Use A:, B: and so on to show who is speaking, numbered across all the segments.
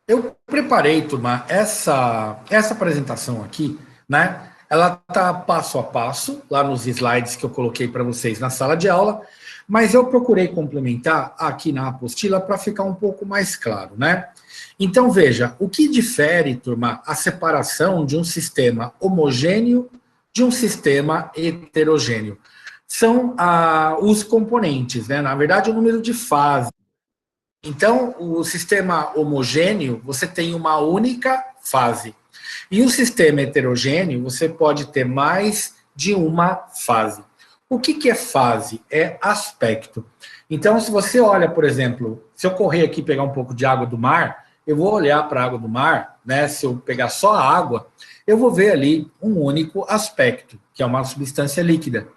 A: Eu preparei, turma, essa apresentação aqui, né? Ela está passo a passo, lá nos slides que eu coloquei para vocês na sala de aula, mas eu procurei complementar aqui na apostila para ficar um pouco mais claro, né? Então, veja, o que difere, turma, a separação de um sistema homogêneo de um sistema heterogêneo? São os componentes, né? Na verdade, o número de fases. Então, o sistema homogêneo, você tem uma única fase. E o sistema heterogêneo, você pode ter mais de uma fase. O que é fase? É aspecto. Então, se você olha, por exemplo, se eu correr aqui e pegar um pouco de água do mar, eu vou olhar para a água do mar, né? Se eu pegar só a água, eu vou ver ali um único aspecto, que é uma substância líquida.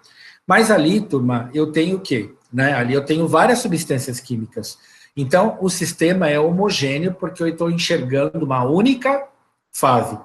A: Mas ali, turma, eu tenho o quê? Né? Ali eu tenho várias substâncias químicas. Então, o sistema é homogêneo porque eu estou enxergando uma única fase.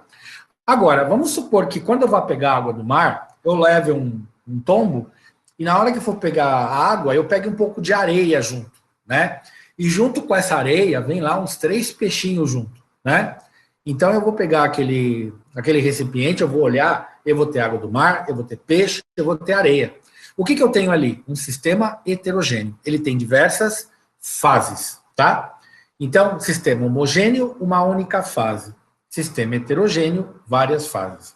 A: Agora, vamos supor que quando eu vou pegar água do mar, eu leve um tombo e na hora que eu for pegar a água, eu pego um pouco de areia junto, né? E junto com essa areia, vem lá uns 3 peixinhos junto, né? Então, eu vou pegar aquele recipiente, eu vou olhar, eu vou ter água do mar, eu vou ter peixe, eu vou ter areia. O que eu tenho ali? Um sistema heterogêneo. Ele tem diversas fases, tá? Então, sistema homogêneo, uma única fase. Sistema heterogêneo, várias fases.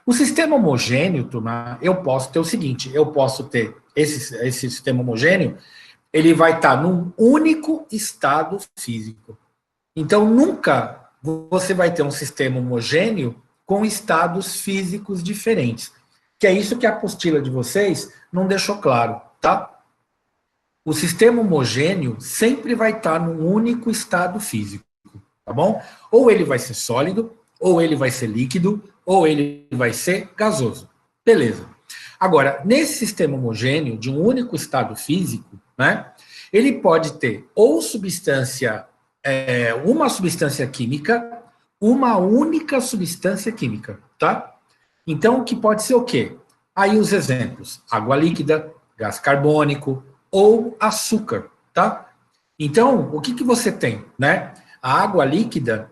A: O sistema homogêneo, turma, eu posso ter o seguinte, eu posso ter esse sistema homogêneo, ele vai estar num único estado físico. Então, nunca você vai ter um sistema homogêneo com estados físicos diferentes. Que é isso que a apostila de vocês não deixou claro, tá? O sistema homogêneo sempre vai estar num único estado físico, tá bom? Ou ele vai ser sólido, ou ele vai ser líquido, ou ele vai ser gasoso. Beleza. Agora, nesse sistema homogêneo, de um único estado físico, né, ele pode ter ou uma substância química, uma única substância química, tá? Então, que pode ser o quê? Aí os exemplos: água líquida, gás carbônico ou açúcar, tá? Então, o que você tem, né? A água líquida,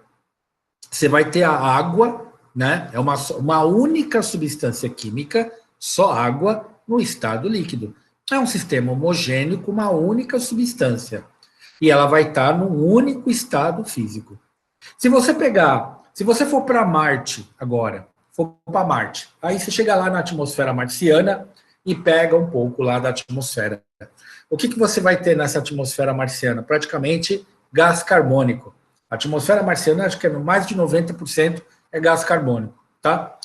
A: você vai ter a água, né? É uma única substância química, só água no estado líquido. É um sistema homogêneo com uma única substância. E ela vai estar num único estado físico. Se você for para Marte agora, for para Marte, aí você chega lá na atmosfera marciana e pega um pouco lá da atmosfera. O que você vai ter nessa atmosfera marciana? Praticamente gás carbônico. A atmosfera marciana, acho que é mais de 90% é gás carbônico, tá?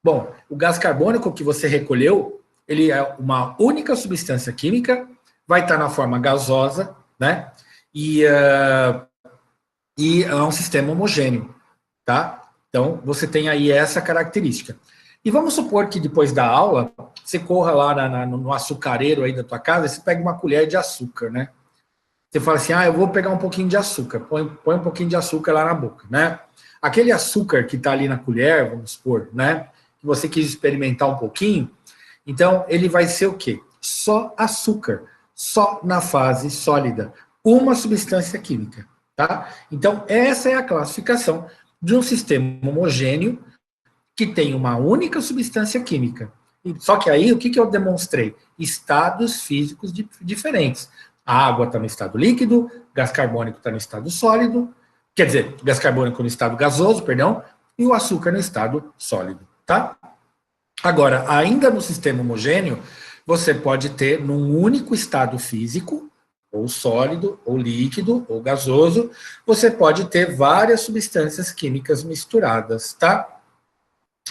A: Bom, o gás carbônico que você recolheu, ele é uma única substância química, vai estar na forma gasosa, né? E é um sistema homogêneo, tá? Então, você tem aí essa característica. E vamos supor que depois da aula, você corra lá no açucareiro aí da tua casa e você pega uma colher de açúcar, né? Você fala assim, eu vou pegar um pouquinho de açúcar, põe um pouquinho de açúcar lá na boca, né? Aquele açúcar que está ali na colher, vamos supor, né? Que você quis experimentar um pouquinho, então ele vai ser o quê? Só açúcar, só na fase sólida, uma substância química, tá? Então essa é a classificação de um sistema homogêneo que tem uma única substância química. Só que aí, o que eu demonstrei? Estados físicos diferentes. A água está no estado líquido, gás carbônico está no estado sólido, quer dizer, gás carbônico no estado gasoso, perdão, e o açúcar no estado sólido, tá? Agora, ainda no sistema homogêneo, você pode ter num único estado físico, ou sólido, ou líquido, ou gasoso, você pode ter várias substâncias químicas misturadas, tá?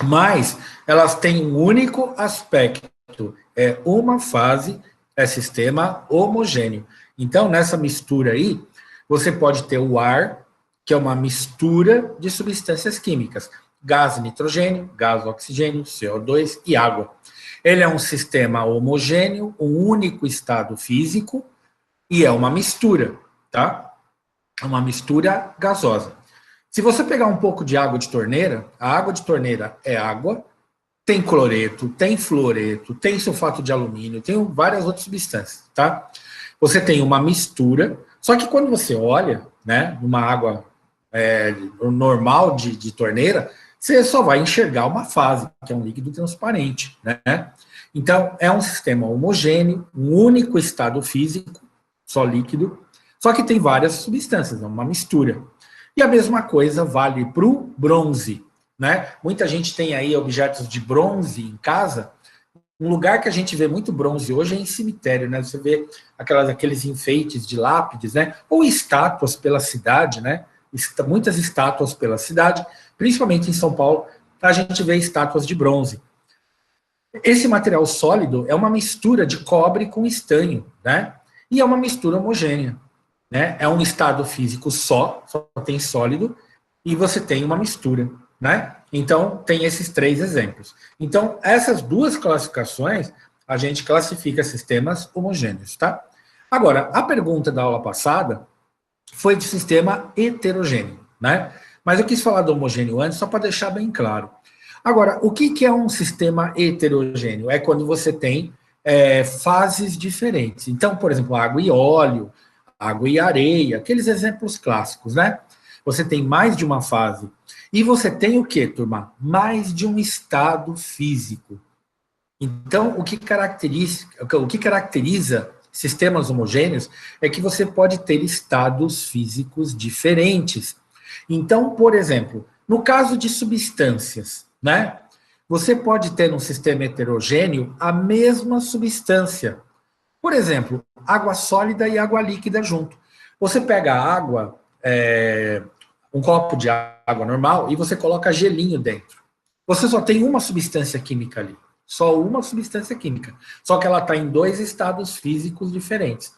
A: Mas elas têm um único aspecto, é uma fase, é sistema homogêneo. Então, nessa mistura aí, você pode ter o ar, que é uma mistura de substâncias químicas, gás nitrogênio, gás oxigênio, CO2 e água. Ele é um sistema homogêneo, um único estado físico, e é uma mistura, tá? É uma mistura gasosa. Se você pegar um pouco de água de torneira, a água de torneira é água, tem cloreto, tem fluoreto, tem sulfato de alumínio, tem várias outras substâncias, tá? Você tem uma mistura, só que quando você olha, né, numa água o normal de torneira, você só vai enxergar uma fase, que é um líquido transparente, né? Então, é um sistema homogêneo, um único estado físico, só líquido, só que tem várias substâncias, é uma mistura. E a mesma coisa vale para o bronze, né? Muita gente tem aí objetos de bronze em casa. Um lugar que a gente vê muito bronze hoje é em cemitério, né? Você vê aqueles enfeites de lápides, né? Ou estátuas pela cidade, né? Muitas estátuas pela cidade, principalmente em São Paulo, a gente vê estátuas de bronze. Esse material sólido é uma mistura de cobre com estanho, né? E é uma mistura homogênea, né? É um estado físico só tem sólido, e você tem uma mistura, né? Então, tem esses três exemplos. Então, essas duas classificações, a gente classifica sistemas homogêneos, tá? Agora, a pergunta da aula passada foi de sistema heterogêneo, né? Mas eu quis falar do homogêneo antes, só para deixar bem claro. Agora, o que é um sistema heterogêneo? É quando você tem fases diferentes. Então, por exemplo, água e óleo, água e areia, aqueles exemplos clássicos, né? Você tem mais de uma fase. E você tem o quê, turma? Mais de um estado físico. Então, o que caracteriza sistemas homogêneos é que você pode ter estados físicos diferentes. Então, por exemplo, no caso de substâncias, né? Você pode ter num sistema heterogêneo a mesma substância. Por exemplo, água sólida e água líquida junto. Você pega a água, um copo de água normal, e você coloca gelinho dentro. Você só tem uma substância química ali. Só uma substância química. Só que ela está em dois estados físicos diferentes.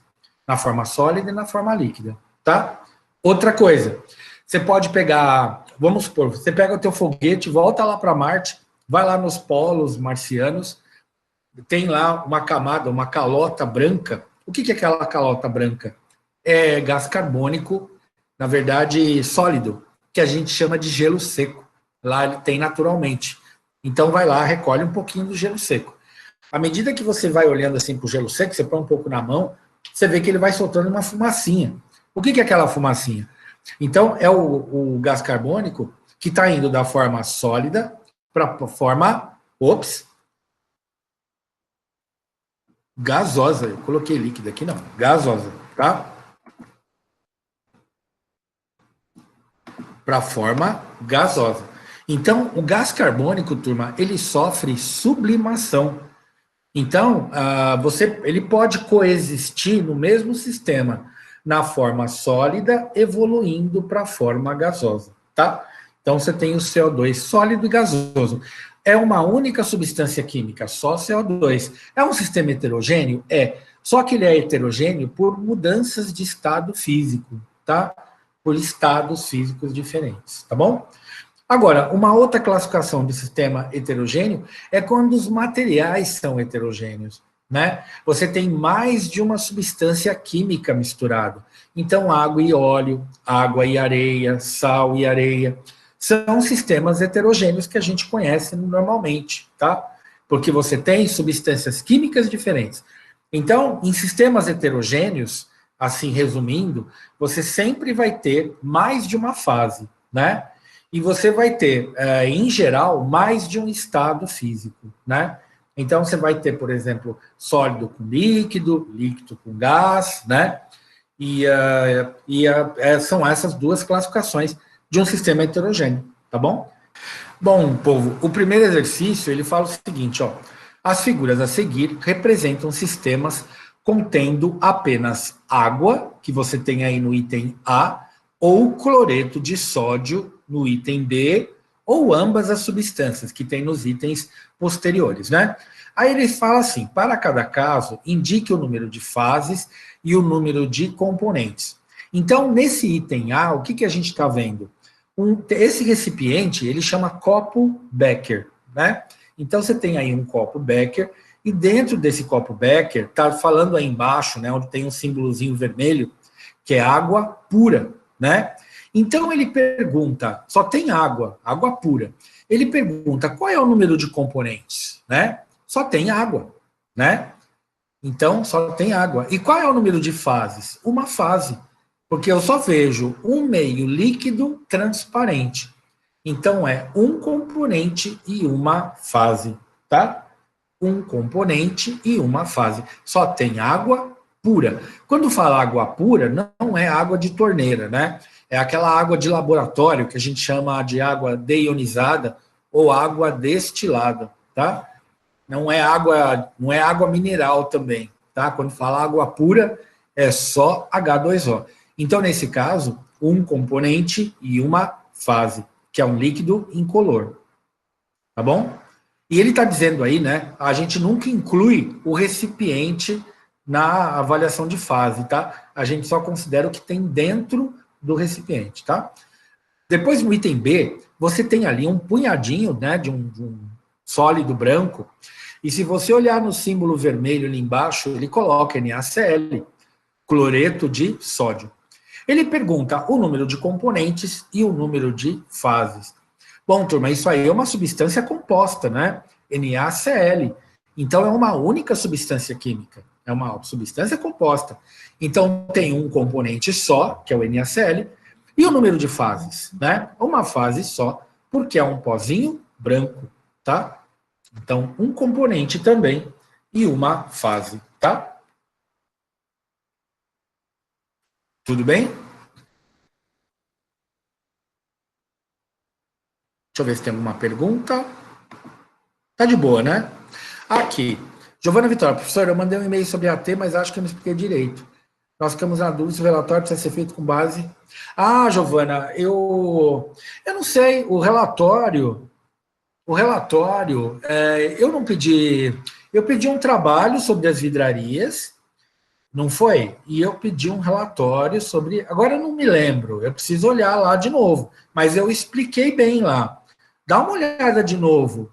A: Na forma sólida e na forma líquida. Tá? Outra coisa. Você pode pegar, vamos supor, você pega o teu foguete, volta lá para Marte, vai lá nos polos marcianos, tem lá uma camada, uma calota branca. O que é aquela calota branca? É gás carbônico, na verdade, sólido, que a gente chama de gelo seco. Lá ele tem naturalmente. Então vai lá, recolhe um pouquinho do gelo seco. À medida que você vai olhando assim para o gelo seco, você põe um pouco na mão, você vê que ele vai soltando uma fumacinha. O que é aquela fumacinha? Então, é o gás carbônico que está indo da forma sólida para a forma, gasosa. Eu coloquei líquida aqui, não. Gasosa, tá? Para a forma gasosa. Então, o gás carbônico, turma, ele sofre sublimação. Então, ele pode coexistir no mesmo sistema, na forma sólida, evoluindo para a forma gasosa, tá? Então, você tem o CO2 sólido e gasoso. É uma única substância química, só CO2. É um sistema heterogêneo? É. Só que ele é heterogêneo por mudanças de estado físico, tá? Por estados físicos diferentes, tá bom? Agora, uma outra classificação de sistema heterogêneo é quando os materiais são heterogêneos, né? Você tem mais de uma substância química misturada. Então, água e óleo, água e areia, sal e areia, são sistemas heterogêneos que a gente conhece normalmente, tá? Porque você tem substâncias químicas diferentes. Então, em sistemas heterogêneos, assim resumindo, você sempre vai ter mais de uma fase, né? E você vai ter, em geral, mais de um estado físico, né? Então, você vai ter, por exemplo, sólido com líquido, líquido com gás, né? São essas duas classificações de um sistema heterogêneo, tá bom? Bom, povo, o primeiro exercício, ele fala o seguinte, ó. As figuras a seguir representam sistemas contendo apenas água, que você tem aí no item A, ou cloreto de sódio no item B, ou ambas as substâncias que tem nos itens posteriores, né? Aí ele fala assim, para cada caso, indique o número de fases e o número de componentes. Então, nesse item A, o que a gente está vendo? Esse recipiente, ele chama copo Becker, né? Então, você tem aí um copo Becker, e dentro desse copo Becker, está falando aí embaixo, né, onde tem um símbolozinho vermelho, que é água pura, né? Então, ele pergunta, só tem água, água pura. Ele pergunta, qual é o número de componentes, né? Só tem água, né? Então, só tem água. E qual é o número de fases? Uma fase. Porque eu só vejo um meio líquido transparente. Então, é um componente e uma fase, tá? Um componente e uma fase. Só tem água pura. Quando fala água pura, não é água de torneira, né? É aquela água de laboratório que a gente chama de água deionizada ou água destilada, tá? Não é água mineral também, tá? Quando fala água pura, é só H2O. Então, nesse caso, um componente e uma fase, que é um líquido incolor, tá bom? E ele está dizendo aí, né? A gente nunca inclui o recipiente na avaliação de fase, tá? A gente só considera o que tem dentro do recipiente, tá? Depois, no item B, você tem ali um punhadinho, né, de um sólido branco, e se você olhar no símbolo vermelho ali embaixo, ele coloca NaCl, cloreto de sódio. Ele pergunta o número de componentes e o número de fases. Bom, turma, isso aí é uma substância composta, né? NaCl. Então, é uma única substância química. É uma substância composta. Então, tem um componente só, que é o NaCl, e o número de fases, né? Uma fase só, porque é um pozinho branco, tá? Então, um componente também e uma fase, tá? Tudo bem? Deixa eu ver se tem alguma pergunta. Tá de boa, né? Aqui. Giovana Vitória, professor, eu mandei um e-mail sobre AT, mas acho que eu não expliquei direito. Nós ficamos na dúvida se o relatório precisa ser feito com base. Ah, Giovana, eu não sei, eu não pedi, eu pedi um trabalho sobre as vidrarias, não foi? E eu pedi um relatório sobre, agora eu não me lembro, eu preciso olhar lá de novo, mas eu expliquei bem lá. Dá uma olhada de novo.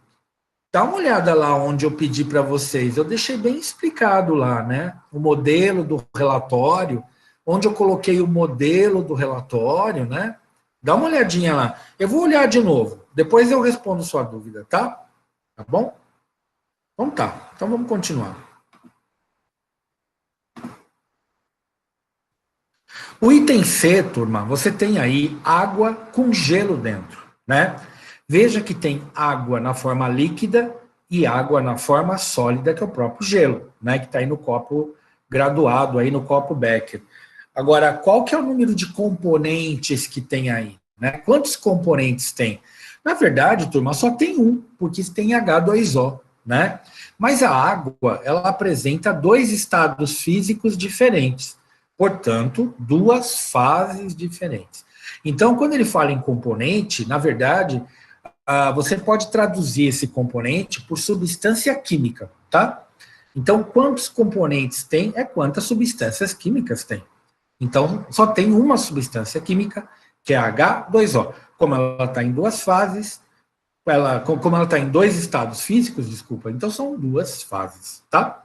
A: Dá uma olhada lá onde eu pedi para vocês. Eu deixei bem explicado lá, né? O modelo do relatório, onde eu coloquei o modelo do relatório, né? Dá uma olhadinha lá. Eu vou olhar de novo. Depois eu respondo sua dúvida, tá? Tá bom? Então tá. Então vamos continuar. O item C, turma, você tem aí água com gelo dentro, né? Veja que tem água na forma líquida e água na forma sólida, que é o próprio gelo, né? Que está aí no copo graduado, aí no copo Becker. Agora, qual que é o número de componentes que tem aí? Né? Quantos componentes tem? Na verdade, turma, só tem um, porque tem H2O, né? Mas a água, ela apresenta dois estados físicos diferentes. Portanto, duas fases diferentes. Então, quando ele fala em componente, na verdade, você pode traduzir esse componente por substância química, tá? Então, quantos componentes tem é quantas substâncias químicas tem. Então, só tem uma substância química, que é H2O. Como ela está em duas fases, como ela está em dois estados físicos, desculpa, então são duas fases, tá?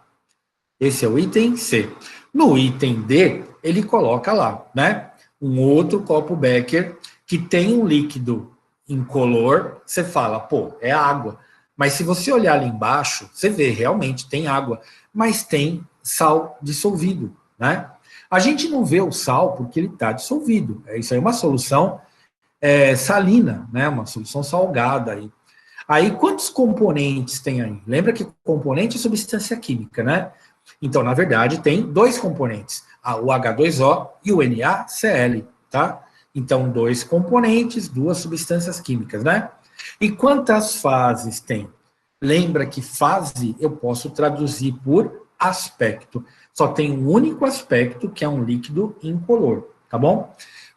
A: Esse é o item C. No item D, ele coloca lá, né? Um outro copo Becker que tem um líquido incolor. Você fala, pô, é água. Mas se você olhar ali embaixo, você vê, realmente tem água, mas tem sal dissolvido, né? A gente não vê o sal porque ele está dissolvido. Isso aí é uma solução salina, né? Uma solução salgada aí. Aí, quantos componentes tem aí? Lembra que componente é substância química, né? Então, na verdade, tem dois componentes, o H2O e o NaCl, tá? Então, dois componentes, duas substâncias químicas, né? E quantas fases tem? Lembra que fase eu posso traduzir por aspecto. Só tem um único aspecto, que é um líquido incolor, tá bom?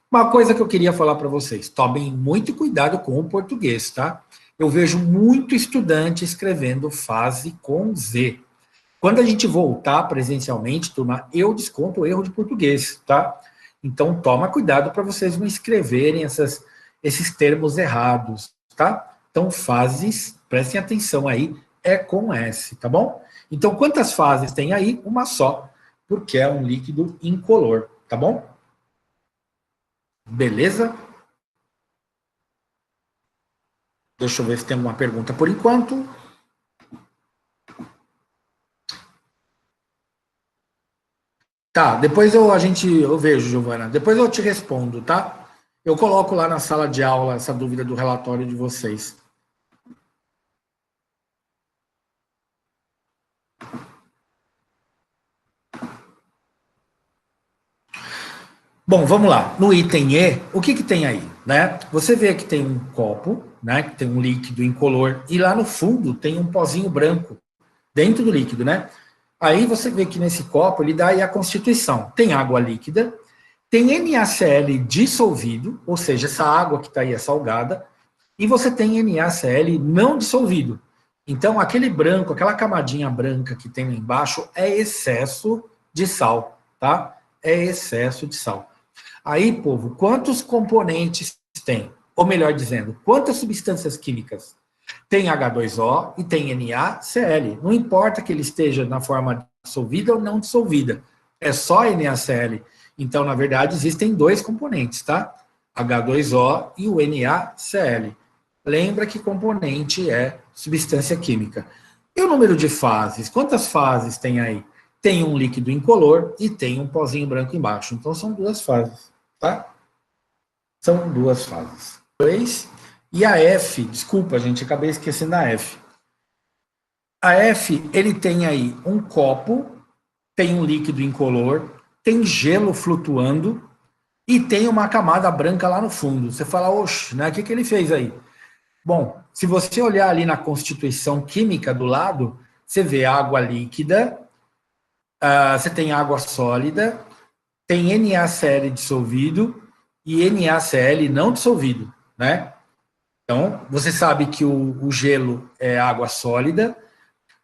A: Uma coisa que eu queria falar para vocês, tomem muito cuidado com o português, tá? Eu vejo muito estudante escrevendo fase com Z. Quando a gente voltar presencialmente, turma, eu desconto o erro de português, tá? Então, toma cuidado para vocês não escreverem esses termos errados, tá? Então, fases, prestem atenção aí, é com S, tá bom? Então, quantas fases tem aí? Uma só, porque é um líquido incolor, tá bom? Beleza? Deixa eu ver se tem alguma pergunta por enquanto. Tá, depois eu vejo, Giovana. Depois eu te respondo, tá? Eu coloco lá na sala de aula essa dúvida do relatório de vocês. Bom, vamos lá. No item E, o que tem aí, né? Você vê que tem um copo, né? Que tem um líquido incolor e lá no fundo tem um pozinho branco dentro do líquido, né? Aí você vê que nesse copo ele dá aí a constituição. Tem água líquida, tem NaCl dissolvido, ou seja, essa água que está aí é salgada, e você tem NaCl não dissolvido. Então, aquele branco, aquela camadinha branca que tem lá embaixo é excesso de sal, tá? É excesso de sal. Aí, povo, quantos componentes tem? Ou melhor dizendo, quantas substâncias químicas? Tem H2O e tem NaCl. Não importa que ele esteja na forma dissolvida ou não dissolvida. É só NaCl. Então, na verdade, existem dois componentes, tá? H2O e o NaCl. Lembra que componente é substância química. E o número de fases? Quantas fases tem aí? Tem um líquido incolor e tem um pozinho branco embaixo. Então, são duas fases, tá? São duas fases. 2. E a F, desculpa, gente, acabei esquecendo a F. A F, ele tem aí um copo, tem um líquido incolor, tem gelo flutuando e tem uma camada branca lá no fundo. Você fala, oxe, né? O que ele fez aí? Bom, se você olhar ali na constituição química do lado, você vê água líquida, você tem água sólida, tem NaCl dissolvido e NaCl não dissolvido, né? Então, você sabe que o gelo é água sólida,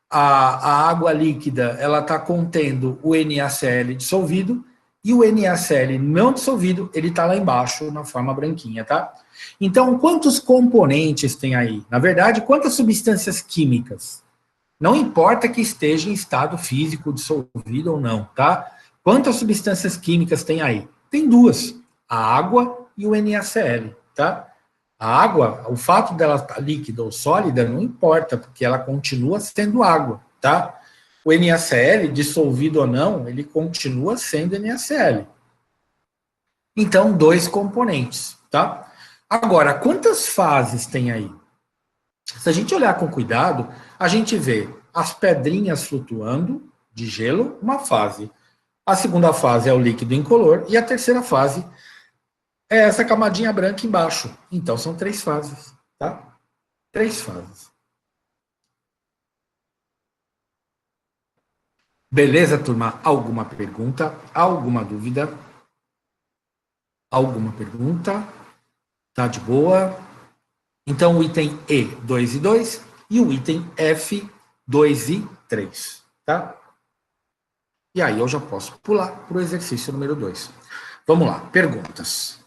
A: a água líquida ela está contendo o NaCl dissolvido e o NaCl não dissolvido ele está lá embaixo na forma branquinha, tá? Então, quantos componentes tem aí? Na verdade, quantas substâncias químicas? Não importa que esteja em estado físico dissolvido ou não, tá? Quantas substâncias químicas tem aí? Tem duas, a água e o NaCl, tá? A água, o fato dela estar líquida ou sólida não importa, porque ela continua sendo água, tá? O NaCl, dissolvido ou não, ele continua sendo NaCl. Então, dois componentes, tá? Agora, quantas fases tem aí? Se a gente olhar com cuidado, a gente vê as pedrinhas flutuando de gelo, uma fase. A segunda fase é o líquido incolor e a terceira fase é essa camadinha branca embaixo. Então, são três fases, tá? Três fases. Beleza, turma? Alguma pergunta? Alguma dúvida? Alguma pergunta? Tá de boa? Então, o item E, 2 e 2, e o item F, 2 e 3, tá? E aí eu já posso pular para o exercício número 2. Vamos lá, perguntas.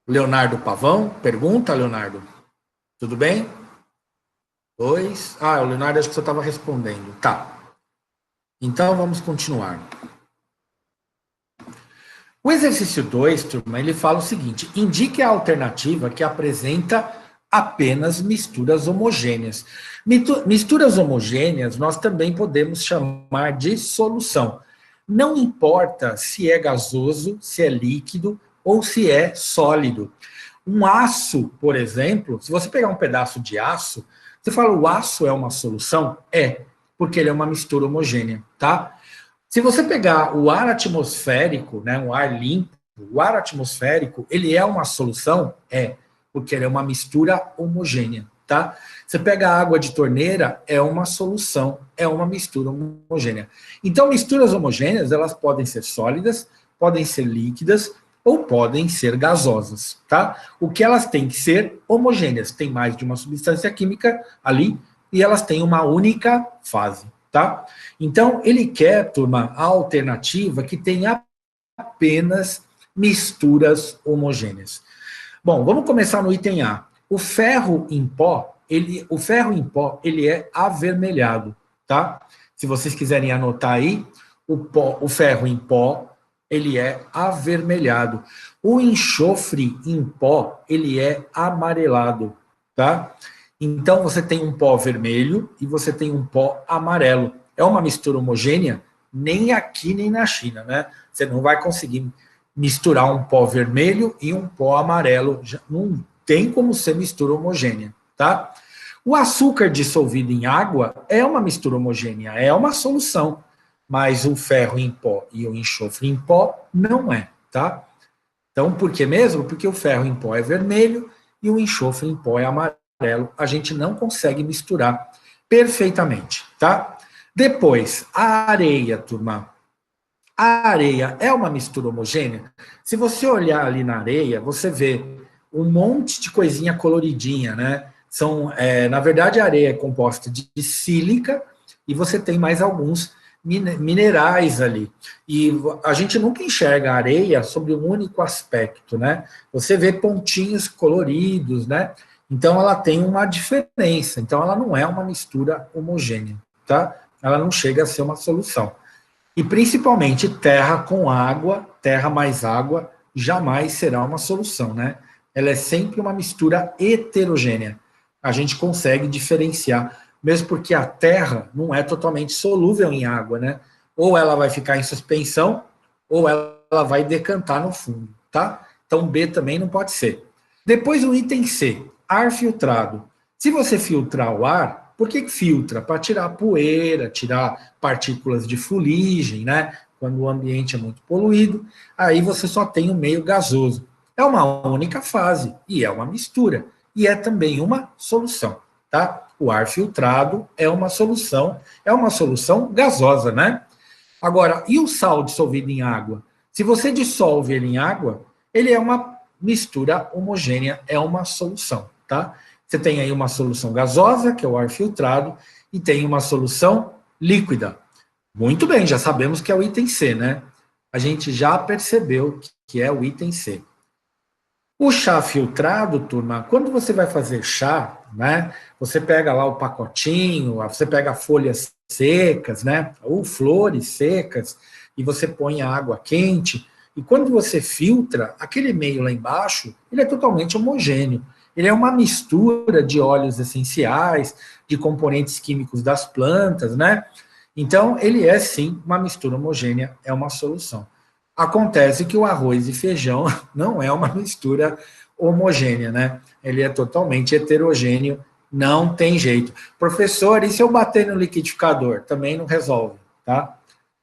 A: Leonardo Pavão, pergunta, Leonardo? Tudo bem? 2. Ah, o Leonardo acho que você estava respondendo. Tá. Então vamos continuar. O exercício 2, turma, ele fala o seguinte: indique a alternativa que apresenta apenas misturas homogêneas. Misturas homogêneas nós também podemos chamar de solução. Não importa se é gasoso, se é líquido ou se é sólido. Um aço, por exemplo, se você pegar um pedaço de aço, você fala, o aço é uma solução? É, porque ele é uma mistura homogênea, tá? Se você pegar o ar atmosférico, né, um ar limpo, o ar atmosférico, ele é uma solução? É, porque ele é uma mistura homogênea, tá? Você pega a água de torneira, é uma solução, é uma mistura homogênea. Então, misturas homogêneas, elas podem ser sólidas, podem ser líquidas, ou podem ser gasosas, tá? O que elas têm que ser homogêneas, tem mais de uma substância química ali, e elas têm uma única fase, tá? Então, ele quer, turma, a alternativa que tenha apenas misturas homogêneas. Bom, vamos começar no item A. O ferro em pó, ele é avermelhado, tá? Se vocês quiserem anotar aí, o ferro em pó, ele é avermelhado. O enxofre em pó, ele é amarelado, tá? Então, você tem um pó vermelho e você tem um pó amarelo. É uma mistura homogênea? nem aqui nem na China, né? Você não vai conseguir misturar um pó vermelho e um pó amarelo, não tem como ser mistura homogênea, tá? O açúcar dissolvido em água é uma mistura homogênea, é uma solução, mas o ferro em pó e o enxofre em pó não é, tá? Então, por que mesmo? Porque o ferro em pó é vermelho e o enxofre em pó é amarelo. A gente não consegue misturar perfeitamente, tá? Depois, a areia, turma. A areia é uma mistura homogênea? Se você olhar ali na areia, você vê um monte de coisinha coloridinha, né? Na verdade, a areia é composta de sílica e você tem mais alguns minerais ali. E a gente nunca enxerga a areia sobre um único aspecto, né? Você vê pontinhos coloridos, né? Então, ela tem uma diferença. Então, ela não é uma mistura homogênea, tá? Ela não chega a ser uma solução. E, principalmente, terra com água, terra mais água, jamais será uma solução, né? Ela é sempre uma mistura heterogênea. A gente consegue diferenciar, mesmo porque a terra não é totalmente solúvel em água, né? Ou ela vai ficar em suspensão, ou ela vai decantar no fundo, tá? Então, B também não pode ser. Depois, o item C, ar filtrado. Se você filtrar o ar, por que filtra? Para tirar poeira, tirar partículas de fuligem, né? Quando o ambiente é muito poluído, aí você só tem o meio gasoso. É uma única fase e é uma mistura. E é também uma solução, tá? O ar filtrado é uma solução gasosa, né? Agora, e o sal dissolvido em água? Se você dissolve ele em água, ele é uma mistura homogênea, é uma solução, tá? Você tem aí uma solução gasosa, que é o ar filtrado, e tem uma solução líquida. Muito bem, já sabemos que é o item C, né? A gente já percebeu que é o item C. O chá filtrado, turma, quando você vai fazer chá, né? Você pega lá o pacotinho, você pega folhas secas, né? Ou flores secas, e você põe a água quente, e quando você filtra, aquele meio lá embaixo, ele é totalmente homogêneo. Ele é uma mistura de óleos essenciais, de componentes químicos das plantas, né? Então, ele é sim uma mistura homogênea, é uma solução. Acontece que o arroz e feijão não é uma mistura homogênea, né? Ele é totalmente heterogêneo, não tem jeito. Professor, e se eu bater no liquidificador? Também não resolve, tá?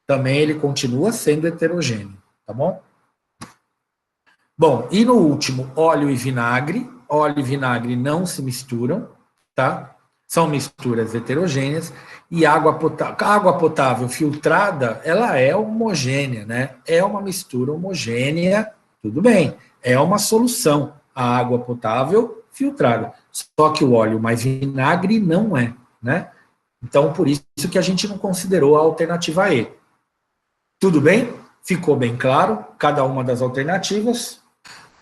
A: Também ele continua sendo heterogêneo, tá bom? Bom, e no último, óleo e vinagre. Óleo e vinagre não se misturam, tá? São misturas heterogêneas. E água potável filtrada, ela é homogênea, né? É uma mistura homogênea, tudo bem. É uma solução, a água potável filtrada. Só que o óleo mais vinagre não é, né? Então, por isso que a gente não considerou a alternativa E. Tudo bem? Ficou bem claro cada uma das alternativas.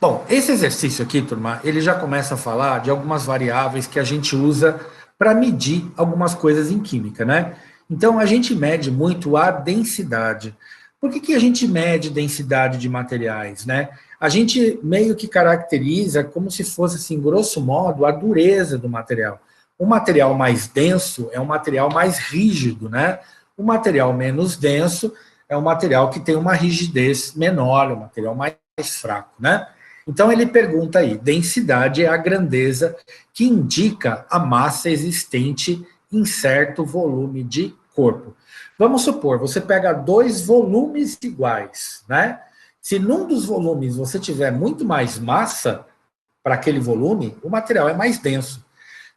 A: Bom, esse exercício aqui, turma, ele já começa a falar de algumas variáveis que a gente usa para medir algumas coisas em química, né? Então, a gente mede muito a densidade. Por que a gente mede densidade de materiais, né? A gente meio que caracteriza como se fosse, assim, grosso modo, a dureza do material. O material mais denso é um material mais rígido, né? O material menos denso é um material que tem uma rigidez menor, um material mais fraco, né? Então, ele pergunta aí, densidade é a grandeza que indica a massa existente em certo volume de corpo. Vamos supor, você pega dois volumes iguais, né? Se num dos volumes você tiver muito mais massa para aquele volume, o material é mais denso.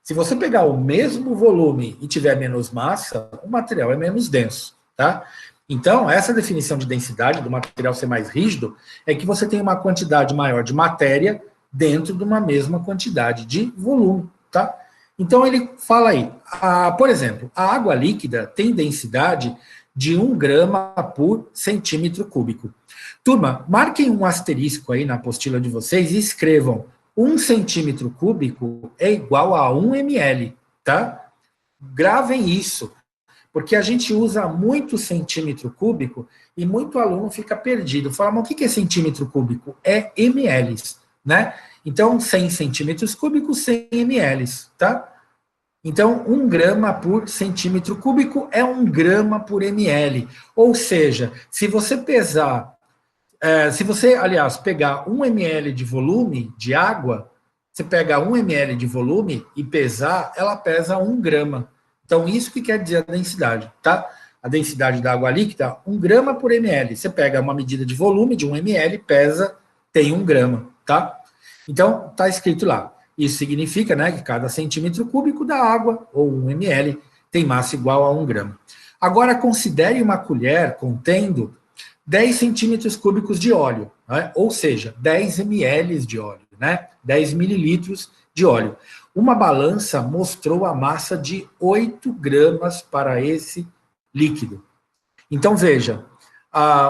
A: Se você pegar o mesmo volume e tiver menos massa, o material é menos denso, tá? Então, essa definição de densidade do material ser mais rígido é que você tem uma quantidade maior de matéria dentro de uma mesma quantidade de volume, tá? Então, ele fala aí, por exemplo, a água líquida tem densidade de 1 grama por centímetro cúbico. Turma, marquem um asterisco aí na apostila de vocês e escrevam 1 centímetro cúbico é igual a 1 ml, tá? Gravem isso, porque a gente usa muito centímetro cúbico e muito aluno fica perdido. Fala, mas o que é centímetro cúbico? É ml, né? Então, 100 centímetros cúbicos, 100 ml, tá? Então, 1 grama por centímetro cúbico é 1 grama por ml. Ou seja, se você pesar, se você, aliás, pegar 1 ml de volume de água, você pega 1 ml de volume e pesar, ela pesa 1 grama. Então, isso que quer dizer a densidade, tá? A densidade da água líquida, 1 grama por ml. Você pega uma medida de volume de 1 ml, pesa, tem 1 grama, tá? Então, está escrito lá. Isso significa, né, que cada centímetro cúbico da água, ou 1 ml, tem massa igual a 1 grama. Agora, considere uma colher contendo 10 centímetros cúbicos de óleo, né? Ou seja, 10 ml de óleo, né? 10 mililitros de óleo. Uma balança mostrou a massa de 8 gramas para esse líquido. Então, veja,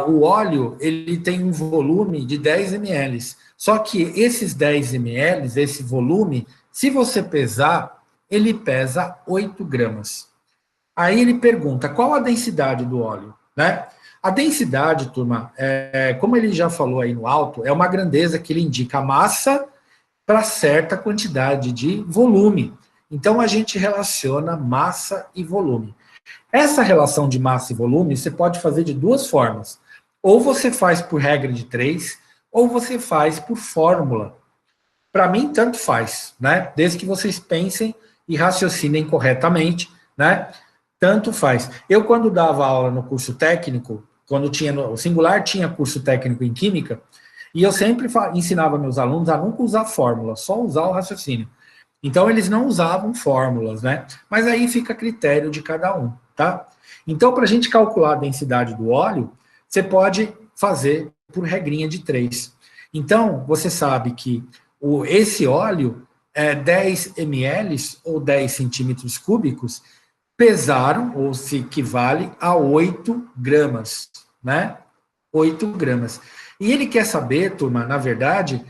A: o óleo ele tem um volume de 10 ml. Só que esses 10 ml, esse volume, se você pesar, ele pesa 8 gramas. Aí ele pergunta, qual a densidade do óleo? Né? A densidade, turma, como ele já falou aí no alto, é uma grandeza que ele indica a massa para certa quantidade de volume. Então, a gente relaciona massa e volume. Essa relação de massa e volume você pode fazer de duas formas. Ou você faz por regra de 3, ou você faz por fórmula. Para mim, tanto faz, né? Desde que vocês pensem e raciocinem corretamente, né? Tanto faz. Eu, quando dava aula no curso técnico, quando tinha no singular, tinha curso técnico em química, e eu sempre ensinava meus alunos a nunca usar fórmula, só usar o raciocínio. Então, eles não usavam fórmulas, né? Mas aí fica a critério de cada um, tá? Então, para a gente calcular a densidade do óleo, você pode fazer por regrinha de 3. Então, você sabe que esse óleo, 10 ml ou 10 centímetros cúbicos, pesaram, ou se equivale a 8 gramas, né? 8 gramas. E ele quer saber, turma, na verdade,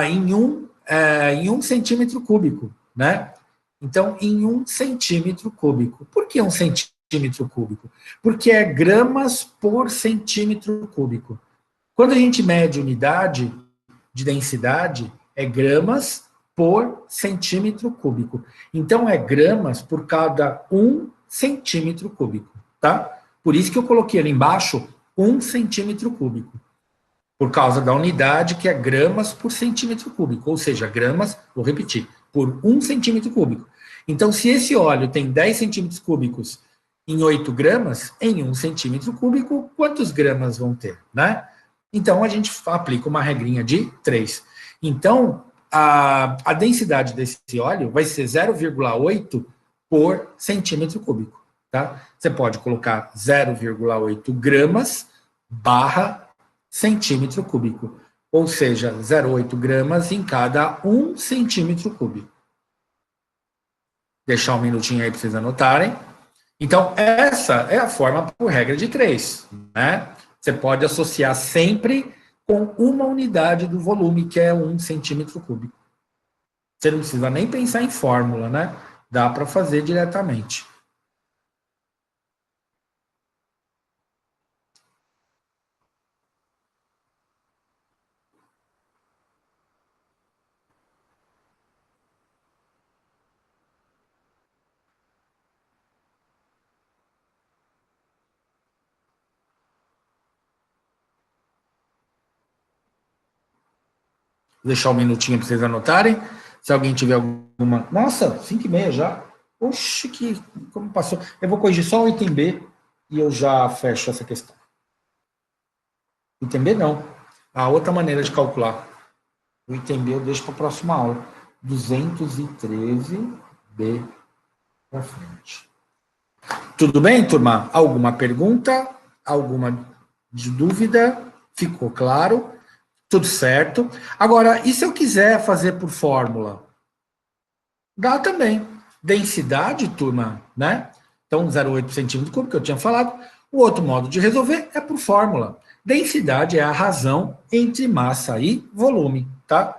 A: em um centímetro cúbico, né? Então, em 1 centímetro cúbico. Por que 1 centímetro cúbico? Porque é gramas por centímetro cúbico. Quando a gente mede unidade de densidade, é gramas por centímetro cúbico. Então, é gramas por cada 1 centímetro cúbico, tá? Por isso que eu coloquei ali embaixo 1 centímetro cúbico. Por causa da unidade, que é gramas por centímetro cúbico. Ou seja, gramas, vou repetir, por 1 centímetro cúbico. Então, se esse óleo tem 10 centímetros cúbicos em 8 gramas, em 1 centímetro cúbico, quantos gramas vão ter, né? Então, a gente aplica uma regrinha de 3. Então, a densidade desse óleo vai ser 0,8 por centímetro cúbico, tá? Você pode colocar 0,8 gramas barra centímetro cúbico, ou seja, 0,8 gramas em cada 1 centímetro cúbico. Deixar um minutinho aí para vocês anotarem. Então, essa é a forma por regra de 3, né? Você pode associar sempre com uma unidade do volume, que é 1 centímetro cúbico. Você não precisa nem pensar em fórmula, né? Dá para fazer diretamente. Vou deixar um minutinho para vocês anotarem. Se alguém tiver alguma... Nossa, 5h30 já. Oxe, como passou. Eu vou corrigir só o item B e eu já fecho essa questão. Item B não. A outra maneira de calcular. O item B eu deixo para a próxima aula. 213B para frente. Tudo bem, turma? Alguma pergunta? Alguma dúvida? Ficou claro? Tudo certo. Agora, e se eu quiser fazer por fórmula? Dá também. Densidade, turma, né? Então, 0,8 centímetro cúbico, que eu tinha falado. O outro modo de resolver é por fórmula. Densidade é a razão entre massa e volume, tá?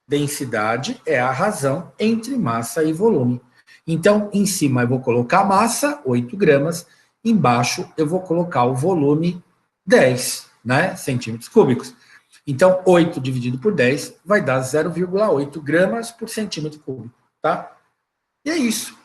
A: Densidade é a razão entre massa e volume. Então, em cima eu vou colocar a massa, 8 gramas. Embaixo eu vou colocar o volume, 10, né? Centímetros cúbicos. Então, 8 dividido por 10 vai dar 0,8 gramas por centímetro cúbico, tá? E é isso.